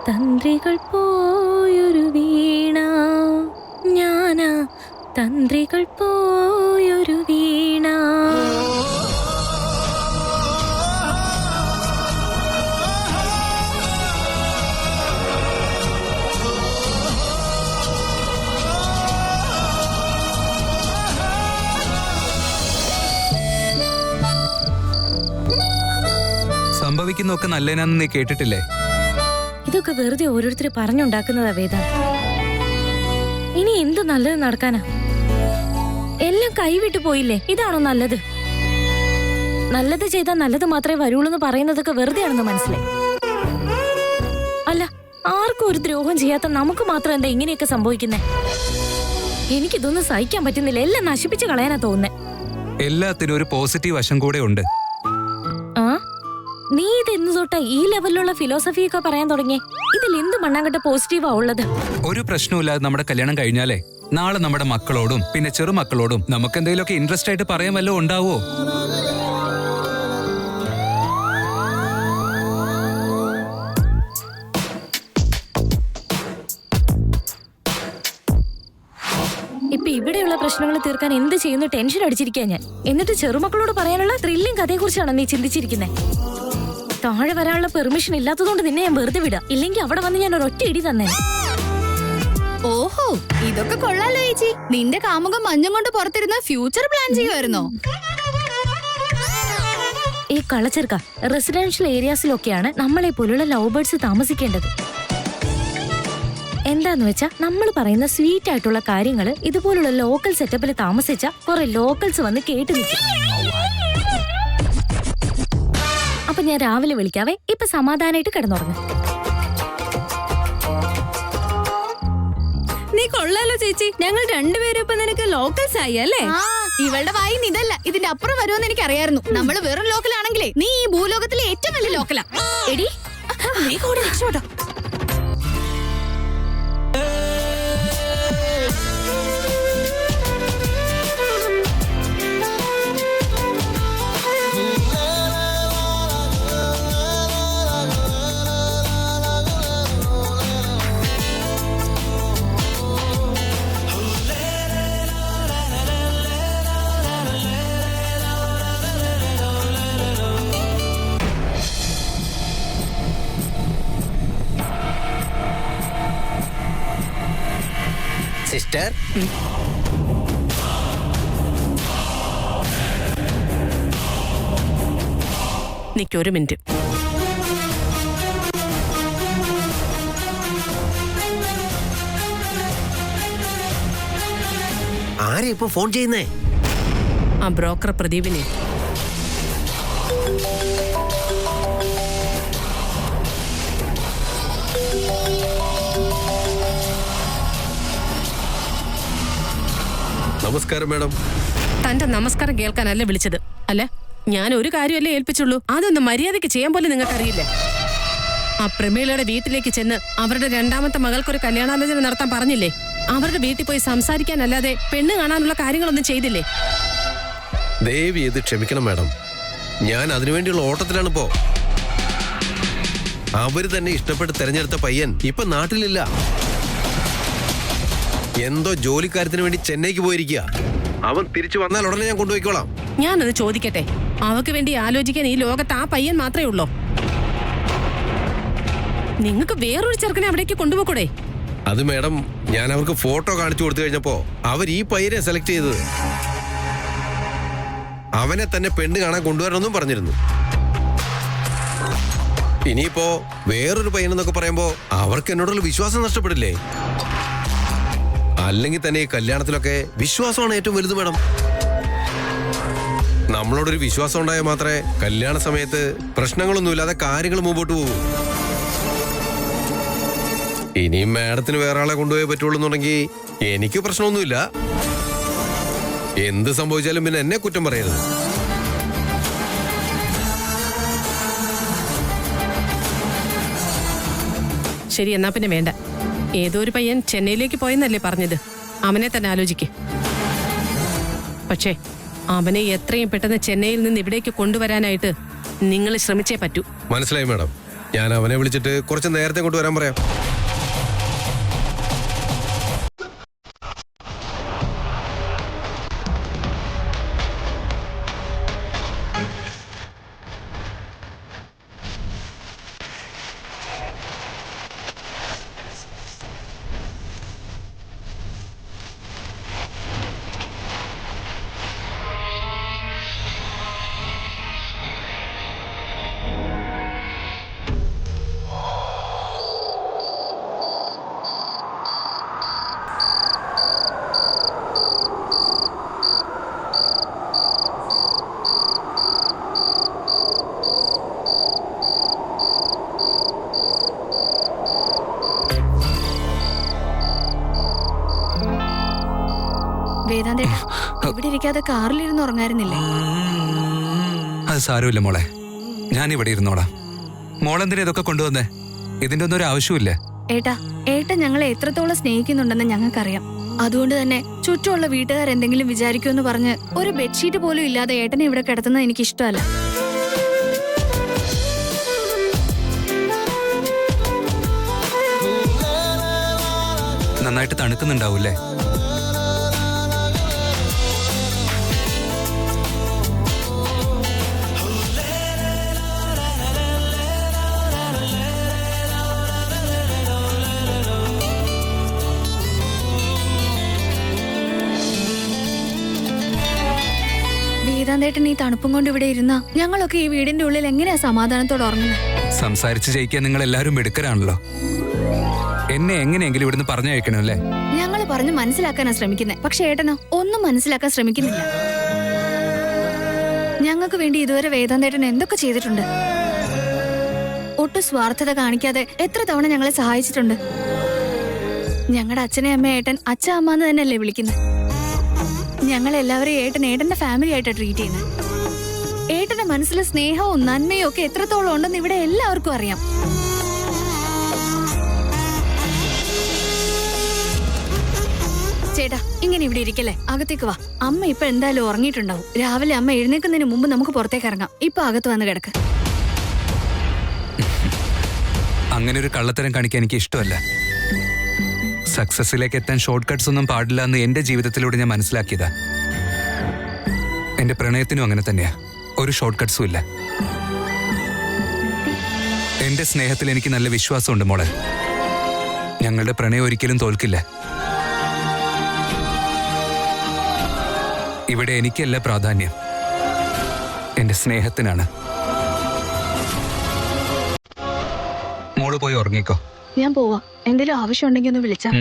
തന്ത്രികൾ പോയൊരു വീണ, ഞാനാ തന്ത്രികൾ പോയൊരു വീണ. സംഭവിക്കുന്നൊക്കെ നല്ലതിനാന്ന് നീ കേട്ടിട്ടില്ലേ? ഇതൊക്കെ വെറുതെ ഓരോരുത്തർ പറഞ്ഞുണ്ടാക്കുന്നതാ വേദ. ഇനി എന്ത് നല്ലത് നടക്കാനാ? എല്ലാം കൈവിട്ടു പോയില്ലേ? ഇതാണോ നല്ലത്? നല്ലത് ചെയ്താൽ നല്ലത് മാത്രമേ വരുള്ളൂ എന്ന് പറയുന്നതൊക്കെ വെറുതെ ആണെന്ന് മനസ്സിലായി. അല്ല, ആർക്കും ഒരു ദ്രോഹം ചെയ്യാത്ത നമുക്ക് മാത്രം എന്താ ഇങ്ങനെയൊക്കെ സംഭവിക്കുന്നേ? എനിക്കിതൊന്നും സഹിക്കാൻ പറ്റുന്നില്ല. എല്ലാം നശിപ്പിച്ച് കളയാനാ തോന്നുന്നേ. എല്ലാത്തിനും ഒരു പോസിറ്റീവ് വശം കൂടെ ഉണ്ട്. ആ, നീ ഇത് എന്ന് തൊട്ടാ ഈ ലെവലിലുള്ള ഫിലോസഫിയൊക്കെ പറയാൻ തുടങ്ങിയേ? ഇതിൽ എന്ത് മണ്ണാങ്കട്ട പോസിറ്റീവാ ഉള്ളത്? ഒരു പ്രശ്നമില്ലാതെ നമ്മുടെ കല്യാണം കഴിഞ്ഞാലേ നാളെ നമ്മുടെ മക്കളോടും പിന്നെ ചെറുമക്കളോടും നമുക്ക് എന്തെങ്കിലുമൊക്കെ ഇൻട്രസ്റ്റ് ആയിട്ട് പറയാൻ വല്ലതും ഉണ്ടാവോ? ഇപ്പൊ ഇവിടെയുള്ള പ്രശ്നങ്ങൾ തീർക്കാൻ എന്ത് ചെയ്യുന്നു ടെൻഷൻ അടിച്ചിരിക്കാ ഞാൻ. എന്നിട്ട് ചെറുമക്കളോട് പറയാനുള്ള ത്രില്ലിംഗ് കഥയെ കുറിച്ചാണ് നീ ചിന്തിച്ചിരിക്കുന്നത്. താഴെ വരാനുള്ള പെർമിഷൻ ഇല്ലാത്തതുകൊണ്ട് നിന്നെ ഞാൻ വെറുതെ വിടാം. ഇല്ലെങ്കിൽ അവിടെ വന്ന് ഞാൻ ഒരൊറ്റ ഇടി തന്നെ. ഓഹോ, ഇതൊക്കെ കൊള്ളാലോ ചേച്ചി. നിന്റെ കാമുകം മഞ്ഞും കൊണ്ട് പുറത്തിരുന്ന് ഫ്യൂച്ചർ പ്ലാൻ ചെയ്യുമായിരുന്നോ? ഈ കളച്ചെറുക്ക റെസിഡൻഷ്യൽ ഏരിയാസിലൊക്കെയാണ് നമ്മളെ പോലുള്ള ലവ് ബേർഡ്സ് താമസിക്കേണ്ടത്. എന്താന്ന് വെച്ചാ നമ്മൾ പറയുന്ന സ്വീറ്റ് ആയിട്ടുള്ള കാര്യങ്ങള് ഇതുപോലുള്ള ലോക്കൽ സെറ്റപ്പിൽ താമസിച്ച കുറെ ലോക്കൽസ് വന്ന് കേട്ടു നിൽക്കും. അപ്പൊ ഞാൻ രാവിലെ വിളിക്കാവേ. ഇപ്പൊ സമാധാനായിട്ട് കിടന്നുറങ്ങും. നീ കൊള്ളാലോ ചേച്ചി. ഞങ്ങൾ രണ്ടുപേരും ഇപ്പൊ നിനക്ക് ലോക്കൽസ് ആയി അല്ലേ? ഇവളുടെ വായി ഇതല്ല, ഇതിന്റെ അപ്പുറം വരുമെന്ന് എനിക്ക് അറിയായിരുന്നു. നമ്മള് വെറും ലോക്കലാണെങ്കിലേ നീ ഈ ഭൂലോകത്തിലെ ഏറ്റവും വലിയ ലോക്കലാ. എടി രക്ഷപ്പെട്ടോ. Sister, നിക്കൊരു minute. ആരെയാ ഇപ്പൊ ഫോൺ ചെയ്യുന്നേ? ആ ബ്രോക്കർ പ്രദീപിനെ. നമസ്കാരം മാഡം. തന്റെ നമസ്കാരം കേൾക്കാനല്ല വിളിച്ചത്. അല്ല, ഞാൻ ഒരു കാര്യമല്ലേ ഏൽപ്പിച്ചുള്ളൂ. അതൊന്ന് മര്യാദയ്ക്ക് ചെയ്യാൻ പോലും നിങ്ങൾക്കറിയില്ല. ആ പ്രമീളയുടെ വീട്ടിലേക്ക് ചെന്ന് അവരുടെ രണ്ടാമത്തെ മകൾക്കൊരു കല്യാണാലോചന നടത്താൻ പറഞ്ഞില്ലേ? അവരുടെ വീട്ടിൽ പോയി സംസാരിക്കാനല്ലാതെ പെണ്ണ് കാണാനുള്ള കാര്യങ്ങളൊന്നും ചെയ്തില്ലേ? ദേവി ഇത് ക്ഷമിക്കണം മാഡം. ഞാൻ അതിനുവേണ്ടിയുള്ള ഓട്ടത്തിലാണിപ്പോ. അവര് തന്നെ ഇഷ്ടപ്പെട്ട് തെരഞ്ഞെടുത്ത പയ്യൻ ഇപ്പൊ നാട്ടിലില്ല. എന്തോ ജോലിക്കാര്യത്തിന് വേണ്ടി ചെന്നൈക്ക് പോയിരിക്കുക. അവൻ തിരിച്ചു വന്നാൽ ഉടനെ ഞാൻ കൊണ്ടുപോയിക്കോളാം. ഞാനത് ചോദിക്കട്ടെ, അവക്ക് വേണ്ടി ആലോചിക്കാൻ ഈ ലോകത്ത് ആ പയ്യൻ മാത്രമേ ഉള്ളൂ? നിങ്ങൾക്ക് വേറൊരു ചെറുക്കനെ അവിടേക്ക് കൊണ്ടുപോകൂടെ? അത് മാഡം, ഞാൻ അവർക്ക് ഫോട്ടോ കാണിച്ചു കൊടുത്തു കഴിഞ്ഞപ്പോ അവർ ഈ പയ്യനെ സെലക്ട് ചെയ്തത്. അവനെ തന്നെ പെണ്ണ് കാണാൻ കൊണ്ടുവരണമെന്നും പറഞ്ഞിരുന്നു. ഇനിയിപ്പോ വേറൊരു പയ്യനെന്നൊക്കെ പറയുമ്പോ അവർക്ക് എന്നോടുള്ള വിശ്വാസം നഷ്ടപ്പെടില്ലേ? അല്ലെങ്കിൽ തന്നെ ഈ കല്യാണത്തിലൊക്കെ വിശ്വാസമാണ് ഏറ്റവും വലുത് മാഡം. നമ്മളോടൊരു വിശ്വാസം ഉണ്ടായാൽ മാത്രമേ കല്യാണ സമയത്ത് പ്രശ്നങ്ങളൊന്നുമില്ലാതെ കാര്യങ്ങൾ മുമ്പോട്ട് പോകൂ. ഇനിയും മാഡത്തിന് വേറെ ആളെ കൊണ്ടുപോയേ പറ്റുള്ളൂ എന്നുണ്ടെങ്കിൽ എനിക്ക് പ്രശ്നമൊന്നുമില്ല. എന്ത് സംഭവിച്ചാലും പിന്നെ എന്നെ കുറ്റം പറയരുത്. ശരി, എന്നാ പിന്നെ വേണ്ട. ഏതോ ഒരു പയ്യൻ ചെന്നൈയിലേക്ക് പോയെന്നല്ലേ പറഞ്ഞത്? അവനെ തന്നെ ആലോചിക്ക്. പക്ഷേ അവനെ എത്രയും പെട്ടെന്ന് ചെന്നൈയിൽ നിന്ന് ഇവിടേക്ക് കൊണ്ടുവരാനായിട്ട് നിങ്ങൾ ശ്രമിച്ചേ പറ്റൂ. മനസ്സിലായി മാഡം. ഞാൻ അവനെ വിളിച്ചിട്ട് കുറച്ച് നേരത്തെ കൊണ്ട് വരാൻ പറയാം. വേദാന്തേട്ടാ, ഇവിടെ ഇരിക്കാതെ കാറിലിരുന്ന് ഉറങ്ങായിരുന്നില്ലേ? അത് സാരമില്ല മോളെ, ഞാൻ ഇവിടെ ഇരുന്നോളാം. മോളെന്തിനാ ഇതൊക്കെ കൊണ്ടുവന്നേ? ഇതിന്റെ ഒന്നും ഒരു ആവശ്യമില്ല. ഏട്ടൻ ഞങ്ങളെ എത്രത്തോളം സ്നേഹിക്കുന്നുണ്ടെന്ന് ഞങ്ങൾക്കറിയാം. അതുകൊണ്ട് തന്നെ ചുറ്റുമുള്ള വീട്ടുകാർ എന്തെങ്കിലും വിചാരിക്കുമെന്ന് പറഞ്ഞ് ഒരു ബെഡ്ഷീറ്റ് പോലും ഇല്ലാതെ ഏട്ടനെ ഇവിടെ കിടത്തുന്നത് എനിക്ക് ഇഷ്ടമല്ല. നന്നായിട്ട് തണുക്കുന്നുണ്ടാവൂല്ലേ? വേദാന്തേട്ടൻ ഈ തണുപ്പും കൊണ്ട് ഇവിടെ ഇരുന്ന ഞങ്ങളൊക്കെ ഈ വീടിന്റെ ഉള്ളിൽ എങ്ങനെയാ സമാധാനത്തോടെ ഉറങ്ങുന്നത്? സംസാരിച്ച് ജയിക്കാൻ നിങ്ങൾ എല്ലാവരും മിടുക്കരാണല്ലോ. എന്നെ എങ്ങനെയെങ്കിലും ഇവിടുന്ന് പറഞ്ഞയക്കണമല്ലേ? ഞങ്ങൾ പറഞ്ഞു മനസ്സിലാക്കാനാ ശ്രമിക്കുന്നത്. പക്ഷെ ഏട്ടനോ ഒന്നും മനസ്സിലാക്കാൻ ശ്രമിക്കുന്നില്ല. ഞങ്ങൾക്ക് വേണ്ടി ഇതുവരെ വേദാന്തേട്ടൻ എന്തൊക്കെ ചെയ്തിട്ടുണ്ട്. ഒട്ടും സ്വാർത്ഥത കാണിക്കാതെ എത്ര തവണ ഞങ്ങളെ സഹായിച്ചിട്ടുണ്ട്. ഞങ്ങളുടെ അച്ഛനെ അമ്മ ഏട്ടൻ അച്ഛ അമ്മ എന്ന് തന്നെയല്ലേ വിളിക്കുന്നത്. ഞങ്ങളെല്ലാവരെയും ഏട്ടന്റെ ഫാമിലി ആയിട്ടാണ് ട്രീറ്റ് ചെയ്യുന്നത്. ഏട്ടന്റെ മനസ്സിൽ സ്നേഹവും നന്മയും ഒക്കെ എത്രത്തോളം ഉണ്ടെന്ന് ഇവിടെ എല്ലാവർക്കും അറിയാം. ചേട്ടാ, ഇങ്ങനെ ഇവിടെ ഇരിക്കല്ലേ, അകത്തേക്ക് വാ. അമ്മ ഇപ്പൊ എന്തായാലും ഉറങ്ങിയിട്ടുണ്ടാവും. രാവിലെ അമ്മ എഴുന്നേക്കുന്നതിന് മുമ്പ് നമുക്ക് പുറത്തേക്ക് ഇറങ്ങാം. ഇപ്പൊ അകത്ത് വന്ന് കിടക്ക്. അങ്ങനെ ഒരു കള്ളത്തരം കാണിക്കാൻ എനിക്ക് ഇഷ്ടമല്ല. സക്സസിലേക്ക് എത്താൻ ഷോർട്ട് കട്ട്സ് ഒന്നും പാടില്ല എന്ന് എന്റെ ജീവിതത്തിലൂടെ ഞാൻ മനസ്സിലാക്കിയതാ. എന്റെ പ്രണയത്തിനും അങ്ങനെ തന്നെയാ. ഒരു ഷോർട്ട് കട്ട്സും ഇല്ല. എന്റെ സ്നേഹത്തിൽ എനിക്ക് നല്ല വിശ്വാസമുണ്ട് മോളെ. ഞങ്ങളുടെ പ്രണയം ഒരിക്കലും തോൽക്കില്ല. ഇവിടെ എനിക്കല്ല പ്രാധാന്യം, എന്റെ സ്നേഹത്തിനാണ്. മോള് പോയി ഉറങ്ങിക്കോ. ഞാൻ പോവാ. എന്തെങ്കിലും ആവശ്യം ഉണ്ടെങ്കിൽ ഒന്ന് വിളിച്ചാ.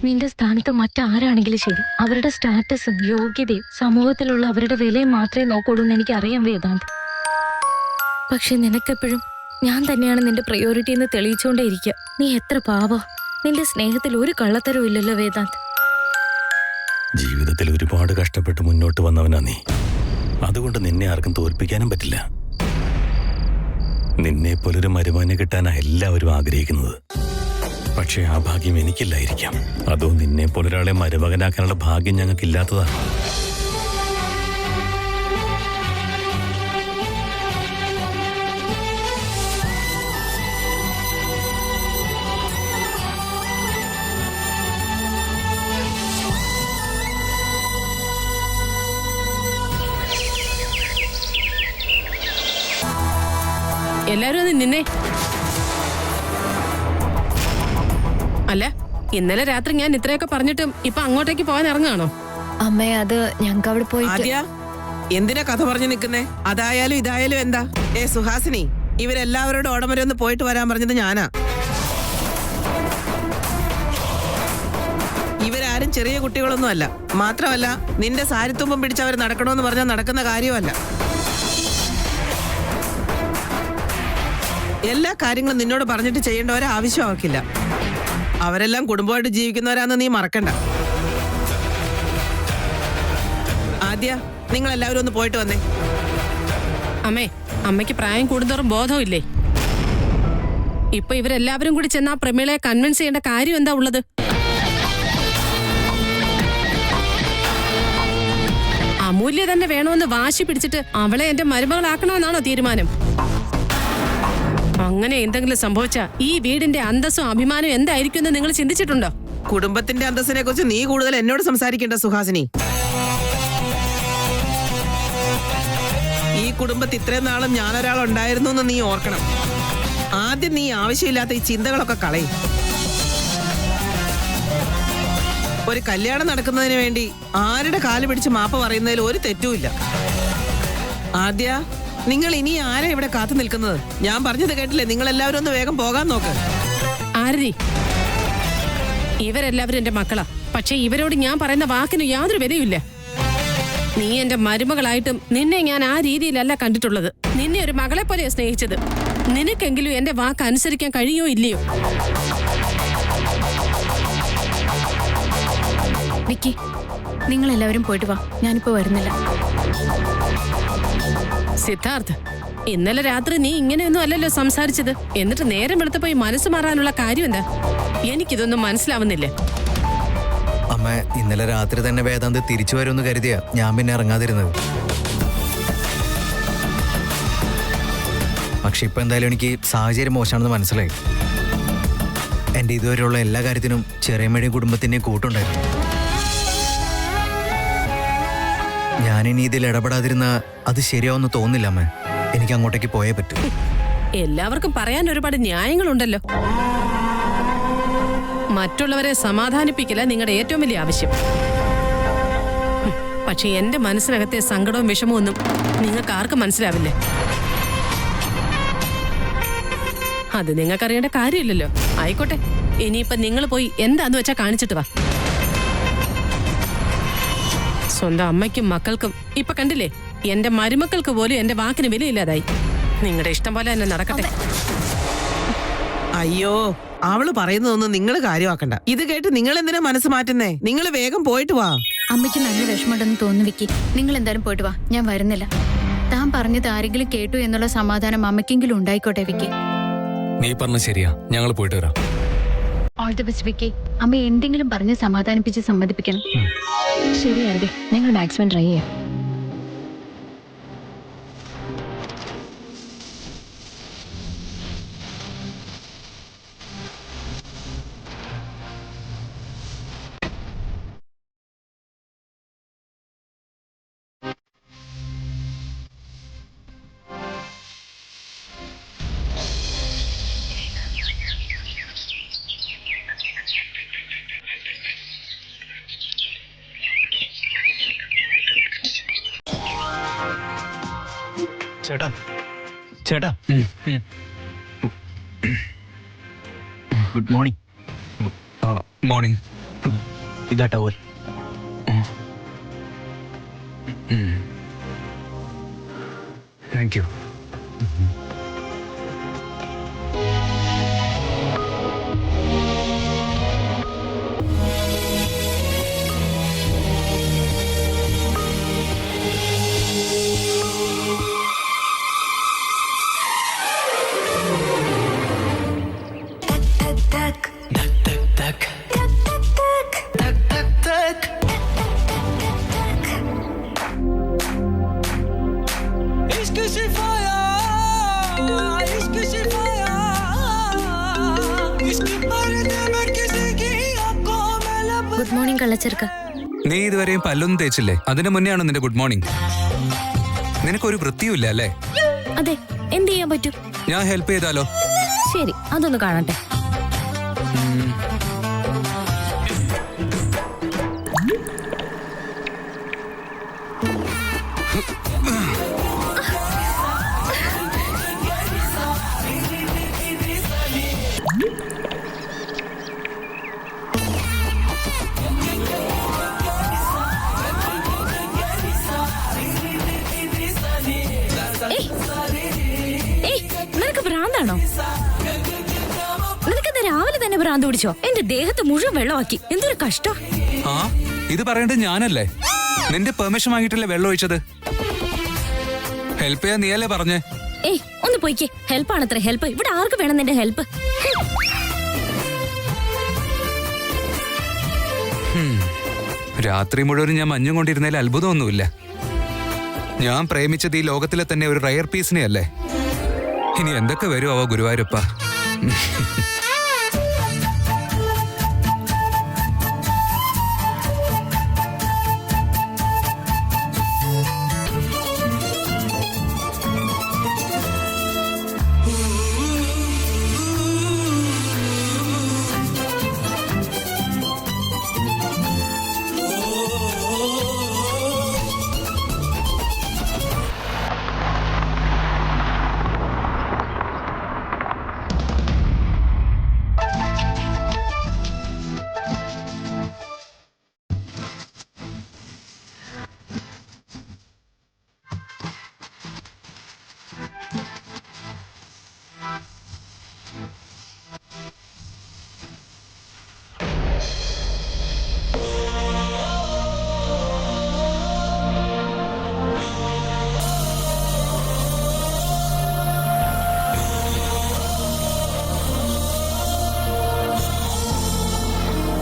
നിന്റെ സ്ഥാനത്ത് മറ്റാരാണെങ്കിലും ശരി, അവരുടെ സ്റ്റാറ്റസും യോഗ്യതയും സമൂഹത്തിലുള്ള അവരുടെ വിലയും മാത്രമേ നോക്കുള്ളൂ എന്ന് എനിക്കറിയാം വേദാന്ത്. പക്ഷെ നിനക്കെപ്പോഴും ഞാൻ തന്നെയാണ് നിന്റെ പ്രയോറിറ്റി എന്ന് തെളിയിച്ചുകൊണ്ടേയിരിക്കുക. നീ എത്ര പാവോ. നിന്റെ സ്നേഹത്തിൽ ഒരു കള്ളത്തരവും ഇല്ലല്ലോ വേദാന്ത്. ജീവിതത്തിൽ ഒരുപാട് കഷ്ടപ്പെട്ട് മുന്നോട്ട് വന്നവനാ നീ. അതുകൊണ്ട് നിന്നെ ആർക്കും തോൽപ്പിക്കാനും പറ്റില്ല. നിന്നെ പോലൊരു മരുമകനെ കിട്ടാനാ എല്ലാവരും ആഗ്രഹിക്കുന്നത്. പക്ഷെ ആ ഭാഗ്യം എനിക്കില്ലായിരിക്കാം. അതോ നിന്നെ പോലൊരാളെ മരുമകനാക്കാനുള്ള ഭാഗ്യം ഞങ്ങൾക്കില്ലാത്തതാണ്. എല്ലാരും ഒന്ന് നിന്നെ. അല്ല, ഇന്നലെ രാത്രി ഞാൻ ഇത്രയൊക്കെ പറഞ്ഞിട്ടും ഇപ്പൊ അങ്ങോട്ടേക്ക് പോകാൻ ഇറങ്ങാണോ? അമ്മേ, അത് ഞങ്ങൾക്ക് അവിടെ പോയി. എന്തിനാ കഥ പറഞ്ഞു നിൽക്കുന്നേ? അതായാലും ഇതായാലും എന്താ? സുഹാസിനി, ഇവരെല്ലാവരോടും ഓടം വരെ ഒന്ന് പോയിട്ട് വരാൻ പറഞ്ഞത് ഞാനാ. ഇവരാരും ചെറിയ കുട്ടികളൊന്നും അല്ല. മാത്രമല്ല, നിന്റെ സാരിത്തുമ്പം പിടിച്ചവർ നടക്കണമെന്ന് പറഞ്ഞാൽ നടക്കുന്ന കാര്യമല്ല. എല്ലാ കാര്യങ്ങളും നിന്നോട് പറഞ്ഞിട്ട് ചെയ്യേണ്ട ഒരാവശ്യം അവർക്കില്ല. അവരെല്ലാം കുടുംബമായിട്ട് ജീവിക്കുന്നവരാന്ന് നീ മറക്കണ്ട. ആദ്യ നിങ്ങൾ എല്ലാവരും ഒന്ന് പോയിട്ട് വന്നേ. അമ്മേ, അമ്മയ്ക്ക് പ്രായം കൂടുന്തോറും ബോധമില്ലേ? ഇപ്പൊ ഇവരെല്ലാവരും കൂടി ചെന്ന് ആ പ്രമീളയെ കൺവിൻസ് ചെയ്യേണ്ട കാര്യം എന്താ ഉള്ളത്? അമൂല്യ തന്നെ വേണമെന്ന് വാശി പിടിച്ചിട്ട് അവളെ എന്റെ മരുമകളാക്കണമെന്നാണോ തീരുമാനം? അങ്ങനെ എന്തെങ്കിലും സംഭവിച്ചാ ഈ വീടിന്റെ അന്തസ്സും അഭിമാനവും എന്തായിരിക്കും എന്ന് നിങ്ങൾ ചിന്തിച്ചിട്ടുണ്ടോ? കുടുംബത്തിന്റെ അന്തസ്സിനെ കുറിച്ച് നീ കൂടുതൽ എന്നോട് സംസാരിക്കേണ്ട സുഹാസിനി. ഈ കുടുംബത്തിൽ ഇത്രയും നാളും ഞാനൊരാൾ ഉണ്ടായിരുന്നു എന്ന് നീ ഓർക്കണം. ആദ്യം നീ ആവശ്യമില്ലാത്ത ഈ ചിന്തകളൊക്കെ കളയും. ഒരു കല്യാണം നടക്കുന്നതിന് വേണ്ടി ആരുടെ കാല് പിടിച്ച് മാപ്പ് പറയുന്നതിൽ ഒരു തെറ്റുമില്ല. ആദ്യ, നിങ്ങൾ ഇനി ആരാ ഇവിടെ കാത്തു നിൽക്കുന്നത്? ഞാൻ പറഞ്ഞത് കേട്ടില്ലേ? നിങ്ങൾ എല്ലാവരും ഒന്ന് വേഗം പോകാൻ നോക്ക്. ആരതി, ഇവരെല്ലാവരും എന്റെ മക്കളാ. പക്ഷെ ഇവരോട് ഞാൻ പറയുന്ന വാക്കിന് യാതൊരു വിലയുമില്ല. നീ എന്റെ മരുമകളായിട്ടും നിന്നെ ഞാൻ ആ രീതിയിലല്ല കണ്ടിട്ടുള്ളത്. നിന്നെ ഒരു മകളെ പോലെയാ സ്നേഹിച്ചത്. നിനക്കെങ്കിലും എന്റെ വാക്ക് അനുസരിക്കാൻ കഴിയോ ഇല്ലയോ? വിക്കി, നിങ്ങൾ എല്ലാവരും പോയിട്ട് വാ, ഞാനിപ്പോ വരുന്നില്ല. സിദ്ധാർത്ഥ്, ഇന്നലെ രാത്രി നീ ഇങ്ങനെയൊന്നും അല്ലല്ലോ സംസാരിച്ചത്. എന്നിട്ട് നേരം വെളുത്തപ്പോ ഈ മനസ്സ് മാറാനുള്ള കാര്യം എന്താ? എനിക്കിതൊന്നും മനസ്സിലാവുന്നില്ല. അമ്മ, ഇന്നലെ രാത്രി തന്നെ വേദാന്ത് തിരിച്ചു വരുമെന്ന് കരുതിയാ ഞാൻ പിന്നെ ഇറങ്ങാതിരുന്നത്. പക്ഷെ ഇപ്പൊ എന്തായാലും എനിക്ക് സാഹചര്യം മോശമാണെന്ന് മനസ്സിലായി. എന്റെ ഇതുവരെയുള്ള എല്ലാ കാര്യത്തിനും ചെറിയമ്മയുടെയും കുടുംബത്തിന്റെയും കൂട്ടുണ്ടായിരുന്നു. ഞാനിനി ഇതിൽ ഇടപെടാതിരുന്ന അത് ശരിയാവെന്ന് തോന്നില്ല അമ്മ. എനിക്ക് അങ്ങോട്ടേക്ക് പോയേ പറ്റൂ. എല്ലാവർക്കും പറയാൻ ഒരുപാട് ന്യായങ്ങളുണ്ടല്ലോ. മറ്റുള്ളവരെ സമാധാനിപ്പിക്കല നിങ്ങളുടെ ഏറ്റവും വലിയ ആവശ്യം. പക്ഷെ എന്റെ മനസ്സിനകത്തെ സങ്കടവും വിഷമവും ഒന്നും നിങ്ങൾക്ക് ആർക്കും മനസ്സിലാവില്ലേ? അത് നിങ്ങൾക്കറിയേണ്ട കാര്യമില്ലല്ലോ. ആയിക്കോട്ടെ, ഇനിയിപ്പൊ നിങ്ങൾ പോയി എന്താന്ന് വെച്ചാ കാണിച്ചിട്ട് വാ. സ്വന്തം അമ്മയ്ക്കും മക്കൾക്കും ഇപ്പൊ കണ്ടില്ലേ, എന്റെ മരുമക്കൾക്ക് പോലും എന്റെ വാക്കിന് വിലയില്ലാതായി. നിങ്ങളുടെ ഇഷ്ടം പോലെ തന്നെ നടക്കട്ടെ. അയ്യോ, അവള് പറയുന്നതൊന്നും നിങ്ങൾ കാര്യമാക്കണ്ട. ഇത് കേട്ട് നിങ്ങൾ എന്തിനാ മനസ്സ് മാറ്റുന്നേ? നിങ്ങൾ വേഗം പോയിട്ട് വാ. അമ്മയ്ക്ക് നല്ല വിഷമമുണ്ടെന്ന് തോന്നുന്നു വിക്കി. നിങ്ങൾ എന്തായാലും പോയിട്ട് വാ, ഞാൻ വരുന്നില്ല. താൻ പറഞ്ഞത് ആരെങ്കിലും കേട്ടു എന്നുള്ള സമാധാനം അമ്മയ്ക്കെങ്കിലും ഉണ്ടായിക്കോട്ടെ വിക്കി. നീ പറഞ്ഞ ശരിയാ, ഞങ്ങൾ പോയിട്ട് വരാം. ഓൾ ദി ബെസ്റ്റ് വിക്കി. അമ്മ എന്തെങ്കിലും പറഞ്ഞ് സമാധാനിപ്പിച്ച് സമ്മതിപ്പിക്കണം. ശരിയാതെ, നിങ്ങൾ മാക്സിമം ട്രൈ ചെയ്യാം. ചേട്ടാ, ചേട്ടാ, ഗുഡ് മോർണിംഗ്. മോർണിംഗ്. ഇതാ towel. Thank you. Good morning കള്ളച്ചെറുക്ക. നീ ഇതുവരെയും പല്ലൊന്നും തേച്ചില്ലേ? അതിന്റെ മുന്നേ ആണോ നിന്റെ ഗുഡ് മോർണിംഗ്? നിനക്കൊരു വൃത്തിയുമില്ല അല്ലേ? അതെ, എന്ത് ചെയ്യാൻ പറ്റും? ഞാൻ ഹെൽപ്പ് ചെയ്താലോ? ശരി, അതൊന്ന് കാണട്ടെ. നിനക്ക് ഭ്രാന്താണോ? നിനക്കെന്താ രാവിലെ തന്നെ ഭ്രാന്ത് പിടിച്ചോ? എന്റെ ദേഹത്ത് മുഴുവൻ വെള്ളമാക്കി. എന്തൊരു കഷ്ടം. ആ ഇത് പറയേണ്ടത് ഞാനല്ലേ? നിന്റെ പെർമിഷൻ വാങ്ങിയിട്ടല്ലേ വെള്ളം ഒഴിച്ചത്? ഹെൽപ്പ് ചെയ്യാൻ നീയല്ലേ പറഞ്ഞേ? ഏയ് ഒന്ന് പോയിക്കേ. ഹെൽപ്പാണത്രേ ഹെൽപ്പ്. ഇവിടെ ആർക്ക് വേണം നിന്റെ ഹെൽപ്പ്? രാത്രി മുഴുവൻ ഞാൻ മഞ്ഞും കൊണ്ടിരുന്നതിൽ അത്ഭുതമൊന്നുമില്ല. ഞാൻ പ്രേമിച്ചത് ഈ ലോകത്തിലെ തന്നെ ഒരു റയർ പീസിനെ അല്ലേ? ഇനി എന്തൊക്കെ വരും അവ ഗുരുവായൂരപ്പ.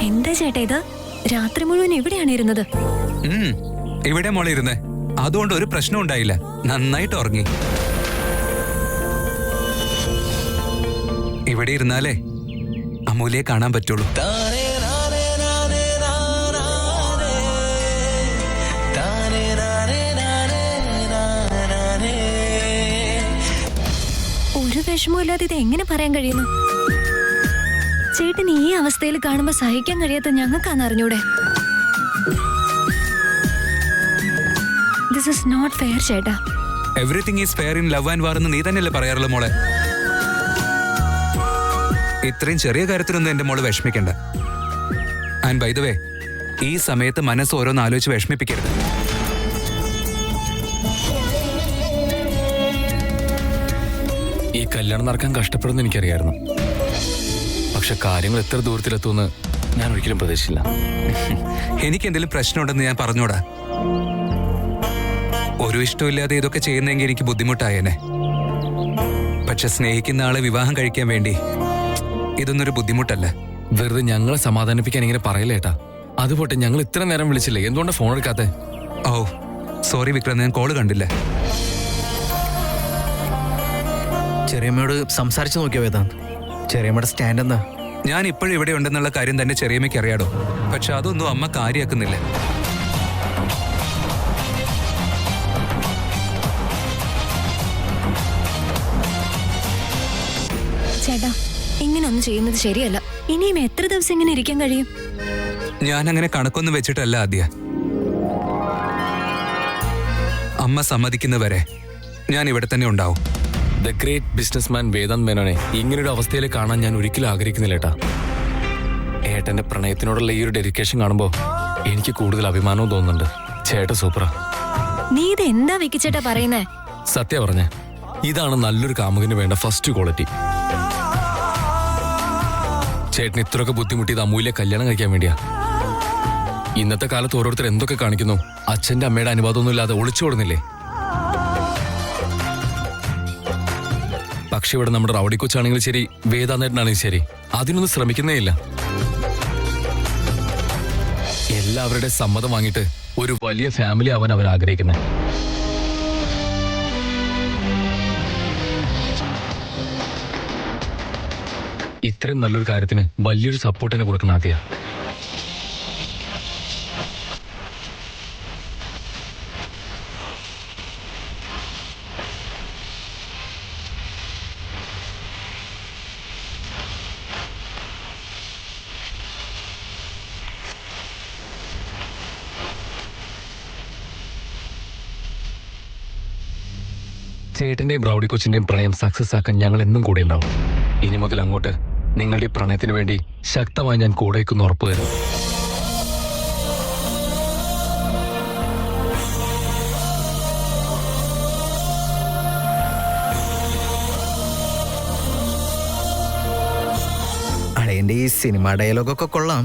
എന്താ ചേട്ടാ ഇത്? രാത്രി മുഴുവൻ എവിടെയാണ് ഇരുന്നത്? ഇവിടെ മോളെ ഇരുന്നേ. അതുകൊണ്ട് ഒരു പ്രശ്നം ഉണ്ടായില്ല. നന്നായിട്ട് ഉറങ്ങി. ഇവിടെ ഇരുന്നാലേ അമൂല്യെ കാണാൻ പറ്റുള്ളൂ. ഒരു വിഷമമില്ലാതെ ഇത് എങ്ങനെ പറയാൻ കഴിയുന്നു? ചേട്ടൻ ഈ അവസ്ഥയിൽ കാണുമ്പോ സഹിക്കാൻ കഴിയാത്ത ഞങ്ങൾക്കാന്ന് അറിഞ്ഞൂടെ? ദിസ് ഇസ് നോട്ട് ഫെയർ ചേട്ടാ. Everything is fair in love and war എന്ന് നീ തന്നെയല്ലേ പറയാറുള്ളൂ മോളെ. ഇത്രയും ചെറിയ കാര്യത്തിലൊന്നും എന്റെ മോള് വിഷമിക്കണ്ട. ആൻഡ് ബൈ ദ വേ, ഈ സമയത്ത് മനസ്സ് ഓരോന്ന് ആലോചിച്ച് വിഷമിപ്പിക്കരുത്. ഈ കല്യാണം നടക്കാൻ കഷ്ടപ്പെടുന്ന എനിക്കറിയായിരുന്നു. പക്ഷെ കാര്യങ്ങൾ എത്ര ദൂരത്തിലെത്തുമെന്ന് ഞാൻ ഒരിക്കലും പ്രതീക്ഷിച്ചില്ല. എനിക്ക് എന്തെങ്കിലും പ്രശ്നമുണ്ടെന്ന് ഞാൻ പറഞ്ഞോടാ. ഒരു ഇഷ്ടമില്ലാതെ ഇതൊക്കെ ചെയ്യുന്നെങ്കിൽ എനിക്ക് ബുദ്ധിമുട്ടായേനെ. പക്ഷെ സ്നേഹിക്കുന്ന ആളെ വിവാഹം കഴിക്കാൻ വേണ്ടി ഇതൊന്നൊരു ബുദ്ധിമുട്ടല്ല. വെറുതെ ഞങ്ങളെ സമാധാനിപ്പിക്കാൻ ഇങ്ങനെ പറയലേട്ടാ. അതുപോട്ടെ, ഞങ്ങൾ ഇത്ര നേരം വിളിച്ചില്ലേ, എന്തുകൊണ്ടാ ഫോൺ എടുക്കാത്തെ? ഓ സോറി വിക്രം, ഞാൻ കോള് കണ്ടില്ല. ചെറിയമ്മയോട് സംസാരിച്ചു നോക്കിയോ വേദാന്ത്? ചെറിയമ്മയുടെ സ്റ്റാൻഡ് എന്താ? ഞാൻ ഇപ്പോഴും ഇവിടെ ഉണ്ടെന്നുള്ള കാര്യം തന്നെ ചെറിയമ്മയ്ക്ക് അറിയാടോ. പക്ഷെ അതൊന്നും അമ്മ കാര്യാക്കുന്നില്ല. ചേട്ടാ, ഇങ്ങനൊന്നും ചെയ്യുന്നത് ശരിയല്ല. ഇനിയും എത്ര ദിവസം ഇങ്ങനെ ഇരിക്കാൻ കഴിയും? ഞാൻ അങ്ങനെ കണക്കൊന്നും വെച്ചിട്ടല്ല ആദ്യ. അമ്മ സമ്മതിക്കുന്നവരെ ഞാൻ ഇവിടെ തന്നെ ഉണ്ടാവും. ദ ഗ്രേറ്റ് ബിസിനസ്മാൻ വേദാന്ത് മേനോനെ ഇങ്ങനൊരു അവസ്ഥയിൽ കാണാൻ ഞാൻ ഒരിക്കലും ആഗ്രഹിക്കുന്നില്ല ഏട്ടാ. ഏട്ടന്റെ പ്രണയത്തിനോടുള്ള ഈ ഒരു ഡെഡിക്കേഷൻ കാണുമ്പോൾ എനിക്ക് കൂടുതൽ അഭിമാനവും തോന്നുന്നുണ്ട്. ചേട്ട സൂപ്പറാ. നീ ഇത് എന്താ വിക്കിച്ചേട്ടാ പറയുന്നേ? സത്യ പറഞ്ഞ, ഇതാണ് നല്ലൊരു കാമുകന് വേണ്ട ഫസ്റ്റ് ക്വാളിറ്റി. ചേട്ടന് ഇത്രയൊക്കെ ബുദ്ധിമുട്ടിയത് അമൂല്യ കല്യാണം കഴിക്കാൻ വേണ്ടിയാ. ഇന്നത്തെ കാലത്ത് ഓരോരുത്തർ എന്തൊക്കെ കാണിക്കുന്നു. അച്ഛന്റെ അമ്മയുടെ അനുവാദമൊന്നും ഇല്ലാതെ ഒളിച്ചോടുന്നില്ലേ? പക്ഷെ ഇവിടെ നമ്മുടെ റൗഡി കൊച്ചാണെങ്കിലും ശരി, വേദാന്തേട്ടനാണെങ്കിലും ശരി, അതിനൊന്നും ശ്രമിക്കുന്നേ ഇല്ല. എല്ലാവരുടെ സമ്മതം വാങ്ങിയിട്ട് ഒരു വലിയ ഫാമിലി ആവാൻ അവർ ആഗ്രഹിക്കുന്നത്. ഇത്രയും നല്ലൊരു കാര്യത്തിന് വലിയൊരു സപ്പോർട്ട് തന്നെ കൊടുക്കുന്ന ആദ്യ. ചേട്ടന്റെയും ബ്രൗഡി കൊച്ചിന്റെയും പ്രണയം സക്സസ് ആക്കാൻ ഞങ്ങൾ എന്നും കൂടെ ഉണ്ടാവും. ഇനി മുതൽ അങ്ങോട്ട് നിങ്ങളുടെ പ്രണയത്തിന് വേണ്ടി ശക്തമായി ഞാൻ കൂടെ നിൽക്കുന്ന ഉറപ്പ് തരുന്നു. നിന്റെ ഈ സിനിമ ഡയലോഗൊക്കെ കൊള്ളാം,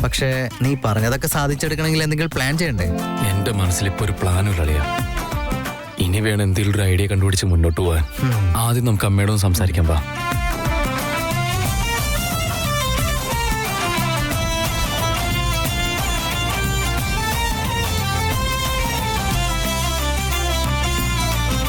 പക്ഷേ നീ പറഞ്ഞതൊക്കെ സാധിച്ചെടുക്കണമെങ്കിൽ എന്തെങ്കിലും പ്ലാൻ ചെയ്യണ്ടേ? എന്റെ മനസ്സിൽ ഇപ്പൊ ഒരു പ്ലാനും ഇല്ല. ഇനി വേണം എന്തെങ്കിലും ഒരു ഐഡിയ കണ്ടുപിടിച്ച് മുന്നോട്ട് പോവാൻ. ആദ്യം നമുക്ക് അമ്മയോടൊന്ന് സംസാരിക്കാം.